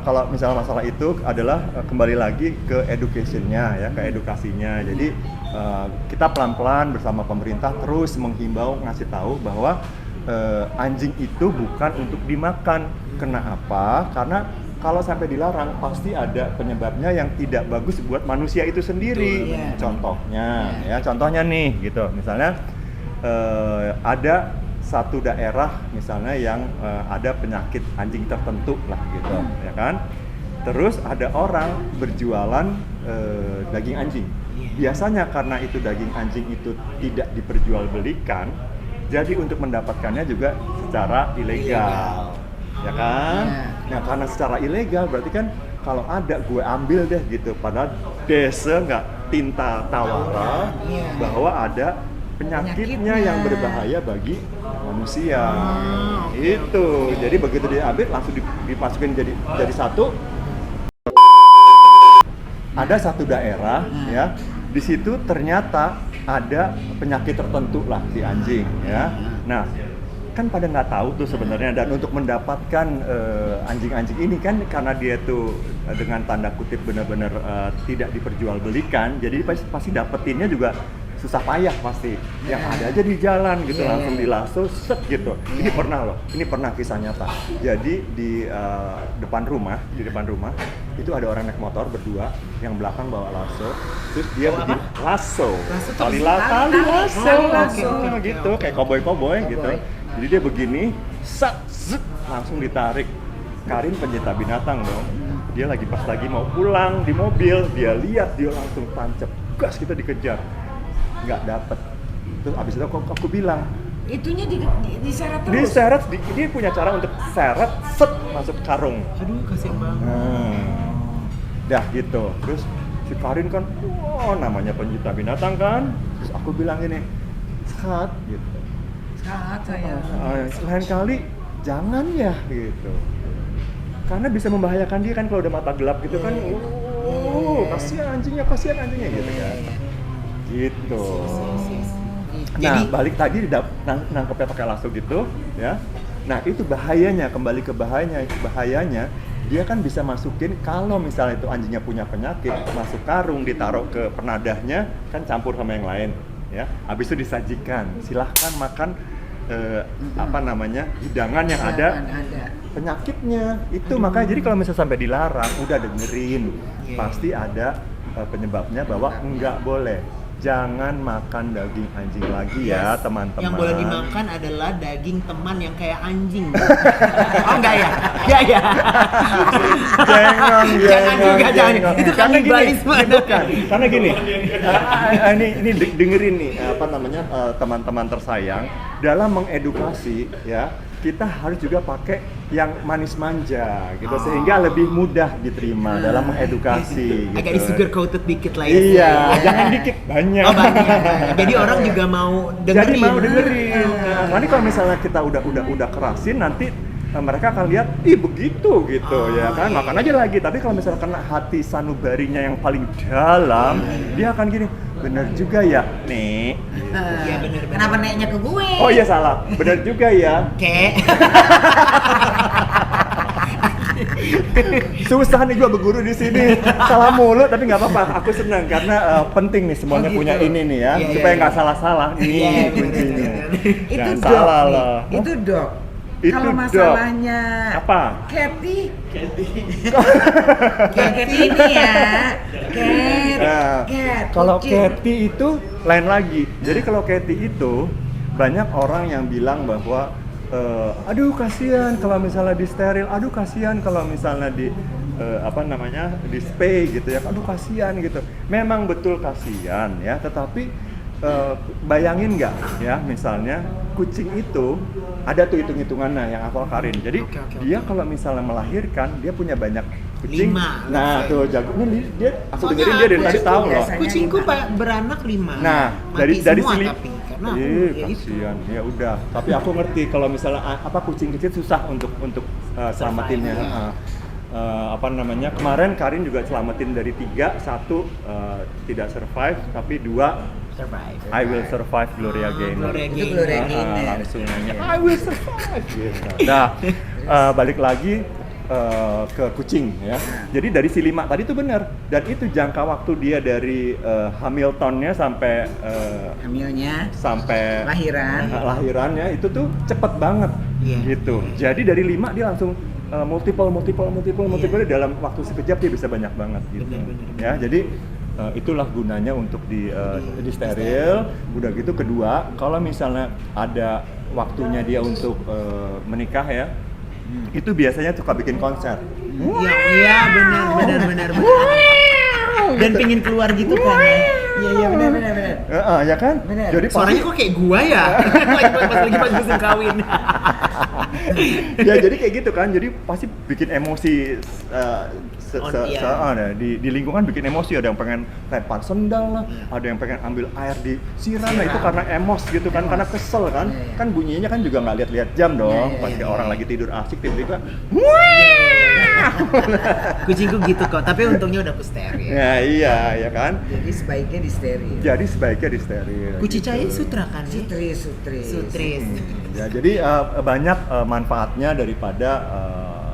kalau misalnya masalah itu adalah kembali lagi ke education-nya ya, ke edukasinya. Jadi kita pelan-pelan bersama pemerintah terus menghimbau, ngasih tahu bahwa anjing itu bukan untuk dimakan. Kenapa? Karena kalau sampai dilarang pasti ada penyebabnya yang tidak bagus buat manusia itu sendiri. Betul, iya. Contohnya nih gitu. Misalnya ada satu daerah misalnya yang ada penyakit anjing tertentu lah gitu, ya kan? Terus ada orang berjualan daging anjing. Biasanya karena itu daging anjing itu tidak diperjualbelikan, jadi untuk mendapatkannya juga secara ilegal. Ya kan? Iya. Nah karena secara ilegal berarti kan kalau ada gue ambil deh gitu. Padahal desa nggak tinta tawara Iya. bahwa ada penyakitnya yang berbahaya bagi manusia. Itu. Jadi begitu diambil langsung dimasukin jadi satu. Ada satu daerah ya. Di situ ternyata ada penyakit tertentu lah di anjing ya. Nah, kan pada nggak tahu tuh sebenarnya, dan untuk mendapatkan anjing-anjing ini kan karena dia tuh dengan tanda kutip benar-benar tidak diperjualbelikan, jadi pasti dapetinnya juga susah payah pasti. Yang ada aja di jalan gitu, langsung dilasso set gitu. Ini pernah kisah nyata. Jadi di depan rumah itu ada orang naik motor berdua, yang belakang bawa lasso, terus dia begini lasso, tali lasso gitu, kayak koboi gitu. Jadi dia begini, zet, langsung ditarik. Karin pencinta binatang dong. Dia pas lagi mau pulang di mobil, dia lihat, dia langsung tancap, gas kita dikejar, nggak dapet. Terus abis itu aku bilang, Itunya diseret terus. diseret, dia punya cara untuk seret, set masuk karung. Aduh, kasihan banget. Dah gitu. Terus si Karin kan, namanya pencinta binatang kan. Terus aku bilang gini, Sat gitu. Saat saya. Lain kali jangan ya gitu. Karena bisa membahayakan dia kan kalau udah mata gelap gitu kan. Kasihan anjingnya gitu kan. Gitu. Nah, balik tadi nangkepnya pakai lasso gitu, ya. Nah, itu bahayanya, kembali ke bahayanya, dia kan bisa masukin kalau misalnya itu anjingnya punya penyakit, masuk karung, ditaruh ke penadahnya, kan campur sama yang lain, ya. Habis itu disajikan, silahkan makan hidangan yang ada penyakitnya itu. Makanya jadi kalau misalnya sampai dilarang, udah dengerin, pasti ada penyebabnya bahwa nggak boleh. Jangan makan daging anjing lagi ya teman-teman. Yang boleh dimakan adalah daging teman yang kayak anjing. Oh enggak ya? Enggak ya. Jangan juga, jangan. Itu karena gini, kannibalisme. bukan. Karena gini, ini dengerin nih teman-teman tersayang, dalam mengedukasi ya, kita harus juga pakai yang manis manja gitu, sehingga lebih mudah diterima dalam mengedukasi gitu. Agak di sugar coated dikit lah ya. Iya, jangan dikit, banyak. Oh, banyak. Jadi orang juga mau dengerin. Jadi mau dengerin. Nanti kalau misalnya kita udah kerasin, nanti mereka akan lihat, ih begitu gitu ya kan, makan aja lagi. Tapi kalau misalnya kena hati sanubarinya yang paling dalam, dia akan gini, bener juga ya, Nek. Iya bener. Kenapa neknya ke gue? Oh iya salah, bener juga ya. Kek. Susah nih gua berguru di sini, salah mulu tapi nggak apa-apa. Aku senang karena penting nih semuanya punya ini nih ya, supaya nggak salah-salah. Ini kuncinya. Itu Jangan dok salah nih. loh. Itu dok. Itu Kalau dok. masalahnya Apa? Kathy ini ya. Cat. Kalau kucing. Kathy itu lain lagi. Jadi kalau Kathy itu banyak orang yang bilang bahwa aduh kasihan kalau misalnya di steril, aduh kasihan kalau misalnya di di spay gitu ya, aduh kasihan gitu. Memang betul kasihan ya, tetapi bayangin nggak ya, misalnya kucing itu ada tuh hitung-hitungannya yang hafal Karin. Jadi dia kalau misalnya melahirkan, dia punya banyak kucing. 5. Nah tuh jago nih dia, aku dengerin dia dari tadi tahu loh. Kucingku beranak 5. Nah Mati dari semua sini, tapi karena aku ya itu. kasihan ya udah. Tapi aku ngerti kalau misalnya kucing kecil susah untuk selamatinnya. Kemarin Karin juga selamatin dari 3, 1 tidak survive, tapi 2 Survive. I will survive Gloria Gaynor. Itu Gloria Gaynor. Langsung nanya I will survive gitu. Nah balik lagi ke kucing ya. Jadi dari si 5 tadi itu benar, dan itu jangka waktu dia dari Hamiltonnya sampai hamilnya sampai lahirannya itu tuh cepet banget gitu. Jadi dari 5 dia langsung multiple dalam waktu sekejap dia bisa banyak banget gitu. Ya jadi itulah gunanya untuk di steril. Udah gitu kedua, kalau misalnya ada waktunya dia untuk menikah ya, itu biasanya suka bikin konser. Iya benar. Dan pingin keluar gitu kan ya. Iya benar. Ya kan? Bener. Jadi Suaranya kok kayak gua ya? pas musim kawin. Ya jadi kayak gitu kan. Jadi pasti bikin emosi di lingkungan, bikin emosi. Ada yang pengen lempar sendal lah, ada yang pengen ambil air di siram. Nah itu karena emos gitu kan, karena kesel kan. Kan bunyinya kan juga nggak lihat-lihat jam dong. Pasti orang lagi tidur asik tiba-tiba Kucingku gitu kok, tapi untungnya udah aku steril. ya iya kan. Jadi sebaiknya di steril. Kucicanya sutra kan? Sutris. Ya jadi banyak manfaatnya daripada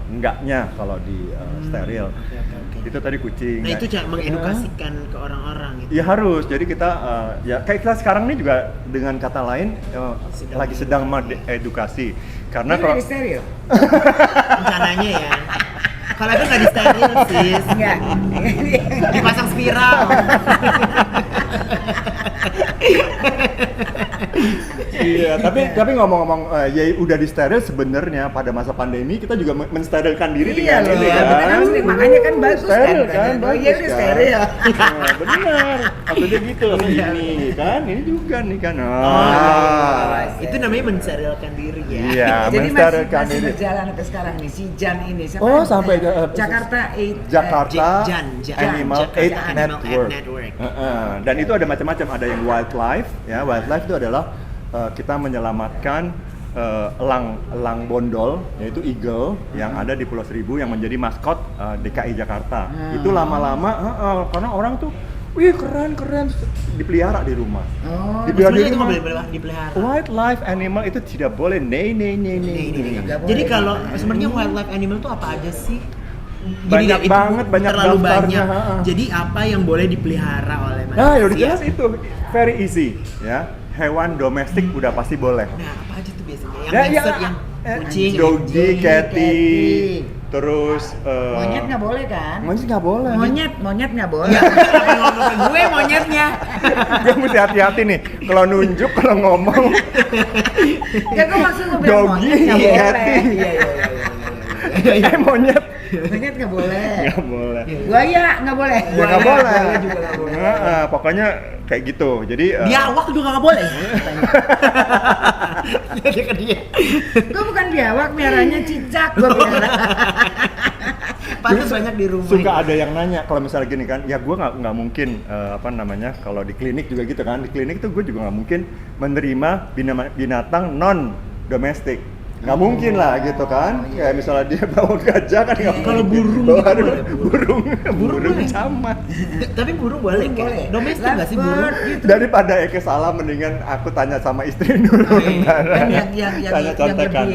enggaknya kalau di steril. Okay. Itu tadi kucing. Nah itu cara mengedukasikan ke orang-orang gitu. Ya harus. Jadi kita kayak kita sekarang ini juga dengan kata lain sedang mengedukasi. Karena kalau di steril. Rencananya ya. Kalau itu nggak di steril sis. Enggak. Dipasang spiral. Iya, tapi ngomong-ngomong ya udah di steril sebenarnya pada masa pandemi kita juga mensterilkan diri dengan ini kan. Makanya kan bagus steril kan. Iya udah steril. Benar. Maksudnya gitu ini kan. Ini juga nih kan. Itu namanya mensterilkan diri ya. Iya, Jadi mensterilkan masih diri. berjalan sampai sekarang nih si Jan ini. Sampai Jakarta Animal Aid Network. Dan itu ada macam-macam, ada yang wildlife ya. Wildlife itu adalah kita menyelamatkan elang bondol, yaitu eagle yang ada di Pulau Seribu yang menjadi maskot DKI Jakarta. Itu lama-lama karena orang tuh wih keren dipelihara di rumah. Dipelihara di rumah. Dipelihara. Wildlife animal itu tidak boleh. Jadi kalau sebenarnya wildlife animal itu apa aja sih? Banyak terlalu daftarnya. banyak. Jadi apa yang boleh dipelihara oleh manusia? Nah, udah jelas itu very easy ya. Hewan domestik udah pasti boleh. Nah, apa aja tuh biasanya? Kucing. Doggy, Catty. Catty, terus Monyet nggak boleh kan? Monyet nggak boleh. Monyet nggak boleh. Ngomongin gue monyetnya. Gue mesti hati-hati nih kalau nunjuk, kalau ngomong. Ya gue maksud gue bilang Doggy, monyet nggak boleh. Catty. Iya. Monyet Monyet nggak boleh. nggak boleh. Buaya nggak boleh. Ya nggak boleh. Buaya juga nggak boleh. Pokoknya kayak gitu. Jadi Biawak juga nggak boleh. Jadi ke dia. Gue bukan biawak, miaranya cicak gue piara. Pantas banyak di rumah. suka ada yang nanya kalau misalnya gini kan, ya gue nggak mungkin kalau di klinik juga gitu kan, di klinik tuh gue juga nggak mungkin menerima binatang non domestik, nggak mungkin lah gitu kan. Kayak misalnya dia bawa gajah kan nggak Kalau mungkin. burung Bawa gitu boleh, burung boleh. sama. Tapi burung boleh kan? Domestik nggak sih burung? Gitu. Daripada Eke salah, mendingan aku tanya sama istri dulu. Kan Tanya contekan.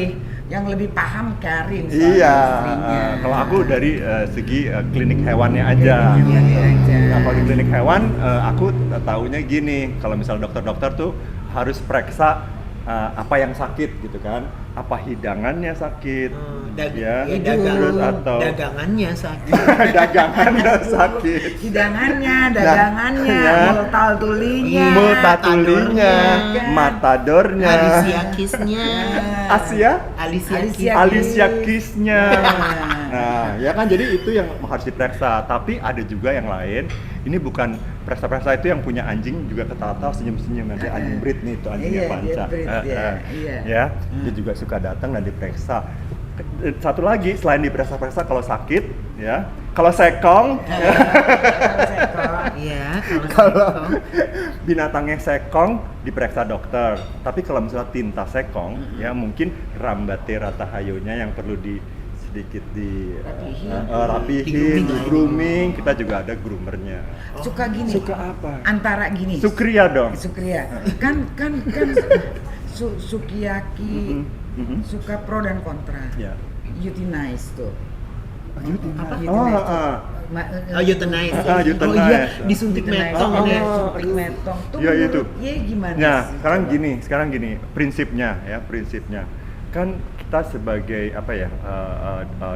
yang lebih paham Karin soal Iya, istrinya. kalau aku dari segi klinik hewannya aja. Iya, aja. Nah, kalau di klinik hewan, aku taunya gini, kalau misalnya dokter-dokter tuh harus periksa apa yang sakit gitu kan, apa hidangannya sakit, terus atau dagangannya sakit. dagangannya sakit, Hidangannya, Nah, dagangannya, ya. multal tulinya, multatulinya, matadornya, matadornya, Alicia Keys-nya. Alicia Keys-nya. Nah. Nah, ya kan, jadi itu yang harus diperiksa. Tapi ada juga yang lain. Ini bukan periksa-periksa, itu yang punya anjing juga ketawa-tawa, senyum-senyum. Nanti anjing breed nih, itu anjingnya Iya, panca. dia breed, iya. Ya, dia juga suka datang dan diperiksa. Satu lagi, selain diperiksa-periksa kalau sakit, ya, kalau sekong, Iya, kalau binatangnya sekong diperiksa dokter. Tapi kalau misalnya tinta sekong, ya mungkin rambate ratahayonya yang perlu sedikit rapihin, di grooming. Kita juga ada groomernya. Suka gini. Suka apa? Antara gini. Sukria dong. Sukria. Kan Sukiyaki suka pro dan kontra. Ya. Euthanize tuh. Apa? Euthanize. Euthanize. Oh iya, disuntik Euthanize. metong Oh, ya. suntik metong. Tuh Ya, itu. menurut Ye gimana Nah, sih? sekarang gini, prinsipnya. Kan kita sebagai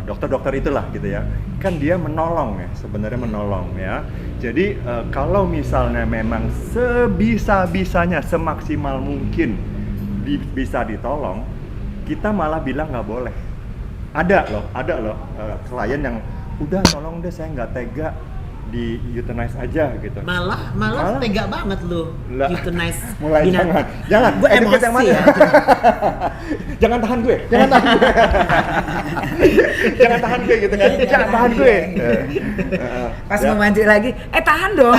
dokter-dokter itulah gitu ya. Kan dia menolong ya, sebenarnya menolong ya. Jadi kalau misalnya memang sebisa-bisanya, semaksimal mungkin bisa ditolong, kita malah bilang nggak boleh. Ada loh klien yang udah tolong deh, saya nggak tega, di euthanize aja gitu. Malah tega banget lu. Lah, Euthanize mulai jangan Gue etiket yang emosi mana? ya. jangan tahan gue jangan tahan gue gitu kan, jangan tahan gue. Pas mau mandi lagi, tahan dong.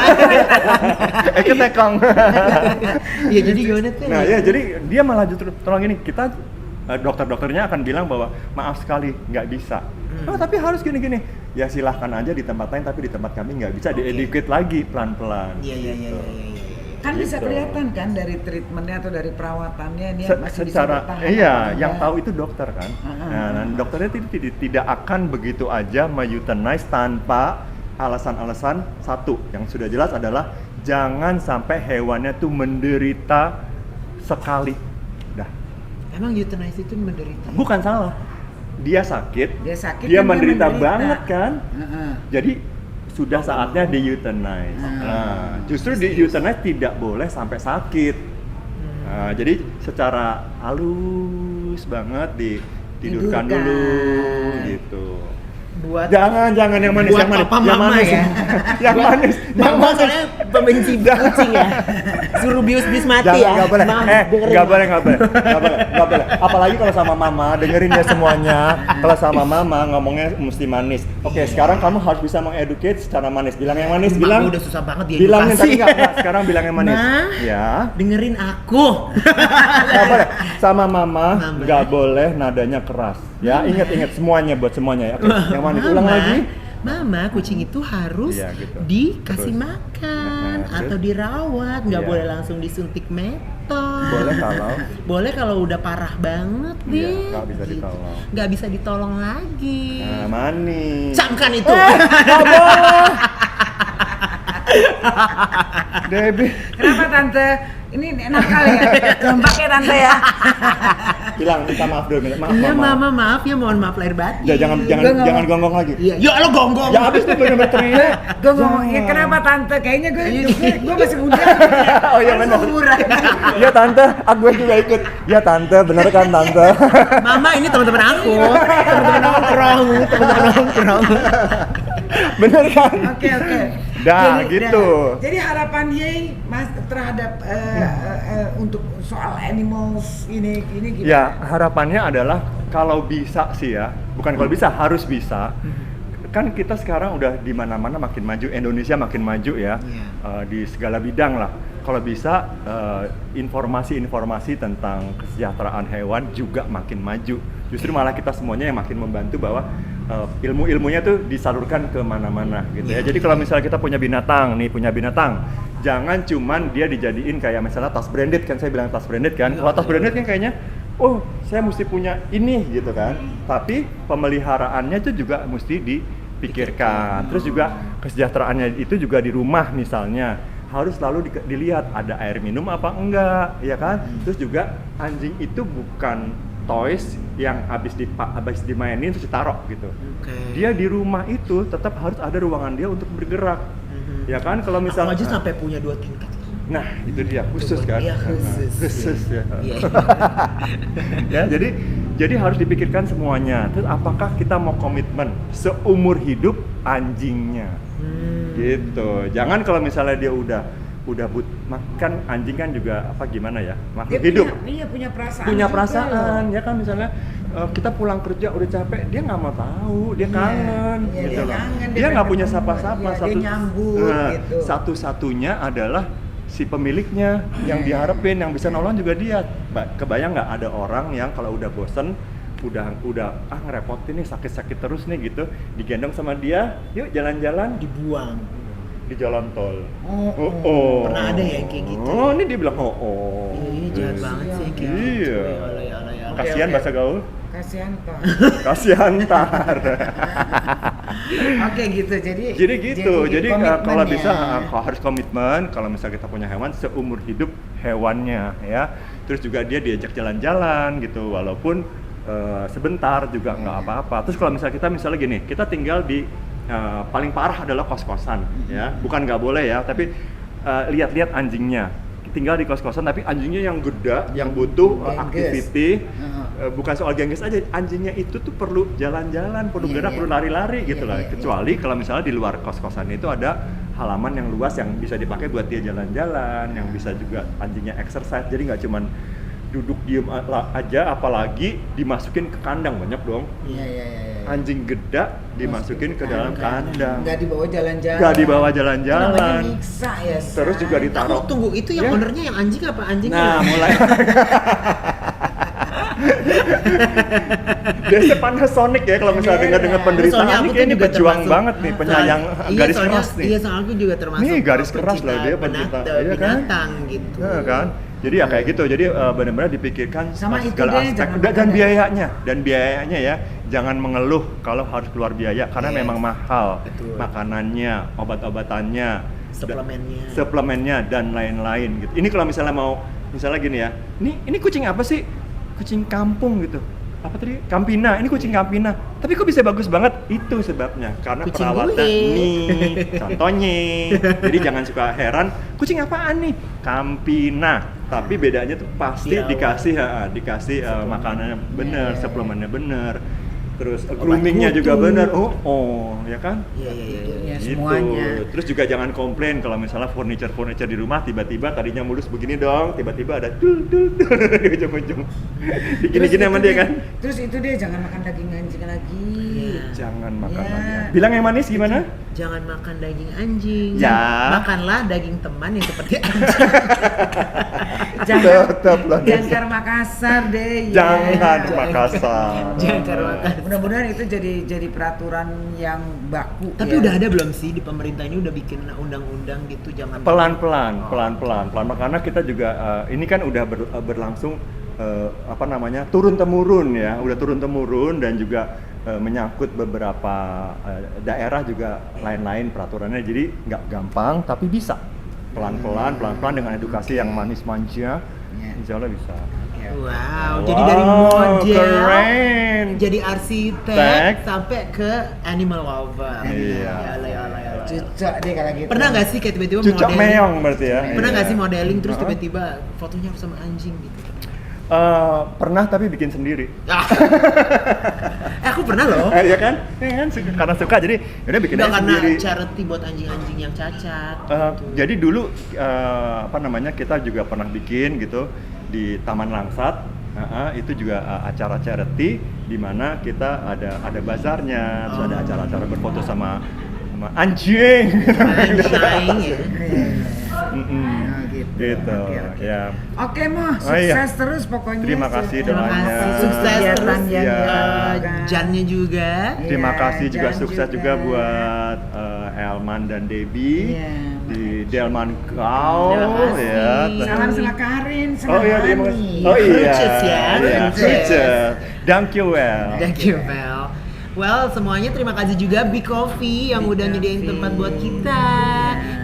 Ketekong. Iya, jadi gimana tuh? Nah ya, jadi dia malah justru tolong ini, kita dokter-dokternya akan bilang bahwa maaf sekali nggak bisa. Oh, tapi harus gini-gini. Ya silahkan aja di tempat lain, tapi di tempat kami nggak bisa. Di-educate lagi pelan-pelan. Iya. Kan bisa Gitu. kelihatan kan dari treatmentnya atau dari perawatannya dia masih Secara bisa bertahan. iya, apa yang enggak. tahu itu dokter kan. Nah, dokternya tidak akan begitu aja euthanize tanpa alasan-alasan. Satu yang sudah jelas adalah jangan sampai hewannya tuh menderita sekali. Dah. Emang euthanize itu menderita? Bukan salah. Dia sakit, Dia dia kan menderita banget kan. Heeh. Jadi sudah saatnya di euthanize. Nah, justru di euthanize tidak boleh sampai sakit. Nah, jadi secara halus banget ditidurkan Tidurkan. dulu gitu. Buat Jangan yang manis, buat yang manis, papa yang mama manis, ya. yang manis, yang Mama manis. soalnya pembenci kucing ya. Suruh bius mati Jangan, ya. nggak boleh, Mam, dengerin. nggak boleh. Apalagi kalau sama mama, dengerin ya semuanya. Kalau sama mama ngomongnya mesti manis. Oke, sekarang kamu harus bisa mengeducate secara manis. Bilang yang manis, Mak, bilang. udah susah banget dia Bilangin edukasi. tapi nggak. Sekarang bilang yang manis. Ma, Ya. dengerin aku. Nggak boleh. Sama mama Mama. nggak boleh nadanya keras. Ya, ingat semuanya buat semuanya ya. Oke, yang manis Mama, ulang lagi. Mama, kucing itu harus Iya, gitu. dikasih Terus. makan Terus. atau dirawat, nggak Iya. boleh langsung disuntik metong. Boleh kalau Boleh kalau udah parah banget Iya, deh. nggak bisa ditolong. Nggak bisa ditolong lagi. manis. Camkan itu. Debbie. Kenapa tante? ini nakal ya. Lembak ya tante ya. Bilang minta maaf dulu, maaf Iya mama. mama maaf ya, mohon maaf lahir batin. Ya jangan gonggong lagi. Iya, ya lo gonggong. Ya abis itu bener-bener teriak. Gue ngomong, ya kenapa tante? Kayaknya gue masih muda. Oh iya benar. Iya tante, aku juga ikut. Ya tante, bener kan tante? Mama ini teman-teman aku, teman-teman nongkrong. Bener kan? Oke. Dah, gitu. Jadi harapan Yei Mas terhadap untuk soal animals ini gimana? Ya harapannya adalah kalau bisa sih ya, bukan kalau bisa, harus bisa. Kan kita sekarang udah di mana-mana makin maju, Indonesia makin maju ya, di segala bidang lah. Kalau bisa informasi-informasi tentang kesejahteraan hewan juga makin maju. Justru malah kita semuanya yang makin membantu bahwa ilmu-ilmunya tuh disalurkan ke mana-mana gitu ya. Jadi kalau misalnya kita punya binatang, jangan cuman dia dijadiin kayak misalnya tas branded kan, saya bilang tas branded kan. Kalau tas branded kan kayaknya, oh saya mesti punya ini gitu kan. Tapi pemeliharaannya itu juga mesti dipikirkan. Terus juga kesejahteraannya itu juga di rumah misalnya harus selalu dilihat ada air minum apa enggak, ya kan? Terus juga anjing itu bukan toys yang habis dimainin terus ditaruh gitu. Dia di rumah itu tetap harus ada ruangan dia untuk bergerak. Ya kan kalau misalnya Aku aja sampai punya 2 tingkat. Nah, itu dia khusus kan? Iya, khusus ya. Iya. Ya, jadi harus dipikirkan semuanya. Terus apakah kita mau komitmen seumur hidup anjingnya? Gitu. Jangan kalau misalnya dia udah makan, anjing kan juga gimana ya, makhluk hidup. Punya perasaan. Punya perasaan ya kan, misalnya kita pulang kerja udah capek, dia nggak mau tahu, dia kangen gitu loh. Dia nggak punya sapa-sapa, dia nyambut gitu. Satu-satunya adalah si pemiliknya yang diharapin, yang bisa nolong juga dia. Kebayang nggak ada orang yang kalau udah bosen, udah ngerepotin nih, sakit-sakit terus nih gitu, digendong sama dia, yuk jalan-jalan, Dibuang di jalan tol. Pernah ada ya kayak gitu. Oh, ini dia bilang Ih, jahat banget sih kayak gitu. Iya. Ya. Kasihan bahasa gaul. Kasihan toh. Kasihan tar. Oke gitu. Jadi kalau bisa harus komitmen. Kalau misalnya kita punya hewan seumur hidup hewannya ya. Terus juga dia diajak jalan-jalan gitu, walaupun sebentar juga nggak apa-apa. Terus kalau misalnya gini, kita tinggal di paling parah adalah kos-kosan ya, bukan nggak boleh ya, tapi lihat-lihat anjingnya tinggal di kos-kosan tapi anjingnya yang gede, yang butuh activity, bukan soal gengges aja, anjingnya itu tuh perlu jalan-jalan, perlu gerak, perlu lari-lari gitu lah. Kecuali kalau misalnya di luar kos-kosan itu ada halaman yang luas yang bisa dipakai buat dia jalan-jalan, yang bisa juga anjingnya exercise, jadi nggak cuman duduk diem aja, apalagi dimasukin ke kandang, banyak dong. Anjing gede dimasukin ke dalam kandang. Nggak dibawa jalan-jalan. Nggak dibawa jalan-jalan. Namanya nyiksa ya. Terus juga ditaruh. Tunggu, itu yang ownernya yang anjing apa anjingnya? Nah, mulai. Biasa Panasonic ya kalau misalnya dengar penderitaan ini, kayak ini pejuang banget nih, penyayang garis keras nih. Iya, soalnya aku juga termasuk. Nih garis keras lah dia pencinta binatang gitu. Iya kan? Jadi ya kayak gitu. Jadi benar-benar dipikirkan sama segala itu deh, aspek dan biayanya ya. Jangan mengeluh kalau harus keluar biaya karena memang mahal. Betul. Makanannya, obat-obatannya, suplemennya dan lain-lain gitu. Ini kalau misalnya gini ya. Ini kucing apa sih? Kucing kampung gitu. Apa tadi? Campina. Ini kucing Campina. Tapi kok bisa bagus banget? Itu sebabnya. Karena kucing perawatan nih. Contohnya. Jadi jangan suka heran, kucing apaan nih? Campina. Tapi bedanya tuh pasti dikasih makanannya bener, suplemennya bener. Terus groomingnya juga bener. Ya kan? Iya. Gitu. Semuanya. Terus juga jangan komplain kalau misalnya furniture di rumah tiba-tiba tadinya mulus begini dong, tiba-tiba ada dul di ujung-ujung. Gini-gini sama dia kan. Terus itu dia jangan makan daging anjing lagi. Jangan makan lagi. Bilang yang manis gimana? Jangan makan daging anjing. Ya. Makanlah daging teman yang seperti anjing. Jangkar Makassar deh. Jangan Makassar. Jangkar Makassar. Mudah-mudahan itu jadi peraturan yang baku. Tapi udah ada belum sih di pemerintah ini udah bikin undang-undang gitu, jangan pelan-pelan. Karena kita juga ini kan udah berlangsung turun-temurun ya, udah turun-temurun dan juga menyangkut beberapa daerah juga lain-lain peraturannya, jadi nggak gampang tapi bisa. pelan-pelan dengan edukasi yang manis manja, insya Allah bisa. Wow, jadi dari model, keren. jadi arsitek, sampai ke animal lover. Iya. Yalah. Cucok deh kalau gitu. Pernah nggak sih kayak tiba-tiba Cucok modeling? meong berarti ya. Pernah nggak Iya. sih modeling terus tiba-tiba fotonya harus sama anjing gitu? Pernah tapi bikin sendiri. Aku pernah loh. Iya kan? Karena suka jadi udah bikin Udah aja karena sendiri. charity buat anjing-anjing yang cacat. Jadi dulu kita juga pernah bikin gitu di Taman Langsat. Itu juga acara charity di mana kita ada bazarnya, terus ada acara-acara berfoto sama anjing. Anjing ya. Gitu. Oke. Ya. Oke, Mo, iya. sukses terus pokoknya. Terima kasih Terima doanya. kasih, sukses Kegiatan terus yang Iya. dilakukan. Jannya juga. Terima Iya, kasih juga Jan sukses juga buat Elman dan Debbie Iya. di Delman Kau Terima kasih. ya. Salam sama Karin, sama Oh iya, terima kasih. Hani. Oh iya. Kruces ya, Iya, Kruces. Kruces. Thank you well. Thank you, Mel. Well, semuanya terima kasih juga Big Coffee yang Big udah nyediain Coffee. tempat buat kita.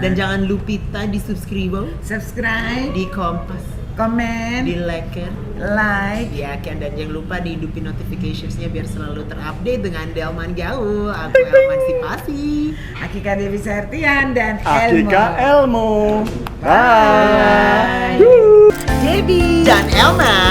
Dan jangan lupa di subscribe, Subscribe, di Kompas, komen, di like, like. ya kan, dan jangan lupa dihidupin notificationsnya biar selalu terupdate dengan Delman Gaul. Aku Elman Sipasi. Akika Dewi Sertian dan Akika Elmo. Elmo. Bye. Debbie Dan Elman.